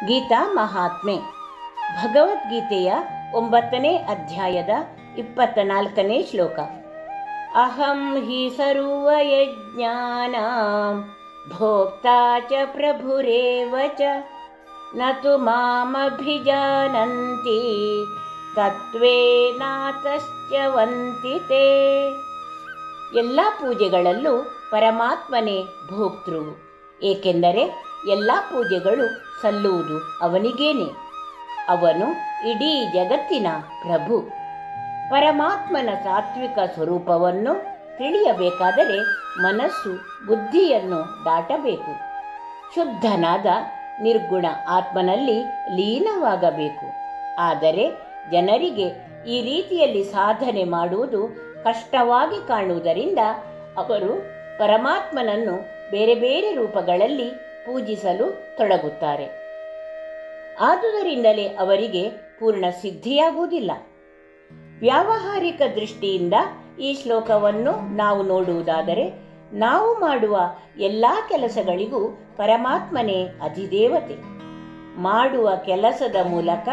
ಗೀತಾ ಮಹಾತ್ಮೆ. ಭಗವದ್ಗೀತೆಯ 9ನೇ ಅಧ್ಯಾಯದ 24ನೇ ಶ್ಲೋಕ. ಅಹಂ ಹಿ ಸರ್ವಯಜ್ಞಾನಾಂ ಭೋಕ್ತಾ ಚ ಪ್ರಭುರೇವ ಚ ನ ತು ಮಾಮಭಿಜಾನಂತಿ ತತ್ವೇನಾತಶ್ಚ್ಯವಂತಿ ತೇ. ಎಲ್ಲ ಪೂಜೆಗಳಲ್ಲೂ ಪರಮಾತ್ಮನೇ ಭೋಕ್ತೃ, ಏಕೆಂದರೆ ಎಲ್ಲ ಪೂಜೆಗಳು ಸಲ್ಲುವುದು ಅವನಿಗೇನೆ. ಅವನು ಇಡೀ ಜಗತ್ತಿನ ಪ್ರಭು. ಪರಮಾತ್ಮನ ಸಾತ್ವಿಕ ಸ್ವರೂಪವನ್ನು ತಿಳಿಯಬೇಕಾದರೆ ಮನಸ್ಸು ಬುದ್ಧಿಯನ್ನು ದಾಟಬೇಕು. ಶುದ್ಧನಾದ ನಿರ್ಗುಣ ಆತ್ಮನಲ್ಲಿ ಲೀನವಾಗಬೇಕು. ಆದರೆ ಜನರಿಗೆ ಈ ರೀತಿಯಲ್ಲಿ ಸಾಧನೆ ಮಾಡುವುದು ಕಷ್ಟವಾಗಿ ಕಾಣುವುದರಿಂದ ಅವರು ಪರಮಾತ್ಮನನ್ನು ಬೇರೆ ಬೇರೆ ರೂಪಗಳಲ್ಲಿ ಪೂಜಿಸಲು ತೊಡಗುತ್ತಾರೆ. ಆದುದರಿಂದಲೇ ಅವರಿಗೆ ಪೂರ್ಣ ಸಿದ್ಧಿಯಾಗುವುದಿಲ್ಲ. ವ್ಯಾವಹಾರಿಕ ದೃಷ್ಟಿಯಿಂದ ಈ ಶ್ಲೋಕವನ್ನು ನಾವು ನೋಡುವುದಾದರೆ, ನಾವು ಮಾಡುವ ಎಲ್ಲ ಕೆಲಸಗಳಿಗೂ ಪರಮಾತ್ಮನೇ ಅಧಿದೇವತೆ. ಮಾಡುವ ಕೆಲಸದ ಮೂಲಕ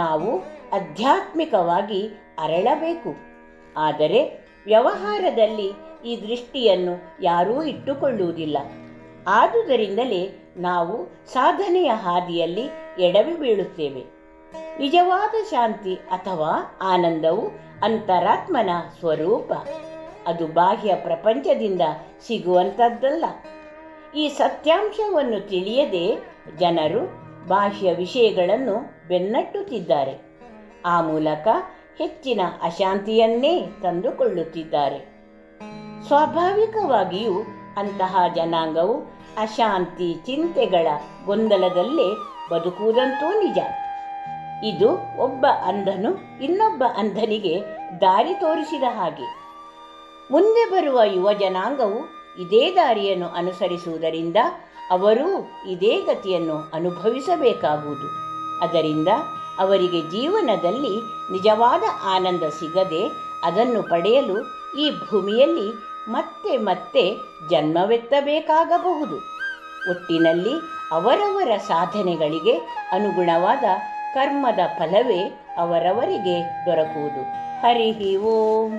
ನಾವು ಆಧ್ಯಾತ್ಮಿಕವಾಗಿ ಅರಳಬೇಕು. ಆದರೆ ವ್ಯವಹಾರದಲ್ಲಿ ಈ ದೃಷ್ಟಿಯನ್ನು ಯಾರೂ ಇಟ್ಟುಕೊಳ್ಳುವುದಿಲ್ಲ. ಆದುದರಿಂದಲೇ ನಾವು ಸಾಧನೆಯ ಹಾದಿಯಲ್ಲಿ ಎಡವಿ ಬೀಳುತ್ತೇವೆ. ನಿಜವಾದ ಶಾಂತಿ ಅಥವಾ ಆನಂದವು ಅಂತರಾತ್ಮನ ಸ್ವರೂಪ. ಅದು ಬಾಹ್ಯ ಪ್ರಪಂಚದಿಂದ ಸಿಗುವಂಥದ್ದಲ್ಲ. ಈ ಸತ್ಯಾಂಶವನ್ನು ತಿಳಿಯದೆ ಜನರು ಬಾಹ್ಯ ವಿಷಯಗಳನ್ನು ಬೆನ್ನಟ್ಟುತ್ತಿದ್ದಾರೆ. ಆ ಮೂಲಕ ಹೆಚ್ಚಿನ ಅಶಾಂತಿಯನ್ನೇ ತಂದುಕೊಳ್ಳುತ್ತಿದ್ದಾರೆ. ಸ್ವಾಭಾವಿಕವಾಗಿಯೂ ಅಂತಹ ಜನಾಂಗವು ಅಶಾಂತಿ ಚಿಂತೆಗಳ ಗೊಂದಲದಲ್ಲೇ ಬದುಕುವುದಂತೂ ನಿಜ. ಇದು ಒಬ್ಬ ಅಂಧನು ಇನ್ನೊಬ್ಬ ಅಂಧನಿಗೆ ದಾರಿ ತೋರಿಸಿದ ಹಾಗೆ. ಮುಂದೆ ಬರುವ ಯುವ ಜನಾಂಗವು ಇದೇ ದಾರಿಯನ್ನು ಅನುಸರಿಸುವುದರಿಂದ ಅವರೂ ಇದೇ ಗತಿಯನ್ನು ಅನುಭವಿಸಬೇಕಾಗುವುದು. ಅದರಿಂದ ಅವರಿಗೆ ಜೀವನದಲ್ಲಿ ನಿಜವಾದ ಆನಂದ ಸಿಗದೆ ಅದನ್ನು ಪಡೆಯಲು ಈ ಭೂಮಿಯಲ್ಲಿ ಮತ್ತೆ ಮತ್ತೆ ಜನ್ಮವೆತ್ತಬೇಕಾಗಬಹುದು. ಒಟ್ಟಿನಲ್ಲಿ ಅವರವರ ಸಾಧನೆಗಳಿಗೆ ಅನುಗುಣವಾದ ಕರ್ಮದ ಫಲವೇ ಅವರವರಿಗೆ ದೊರಕುವುದು. ಹರಿ ಓಂ.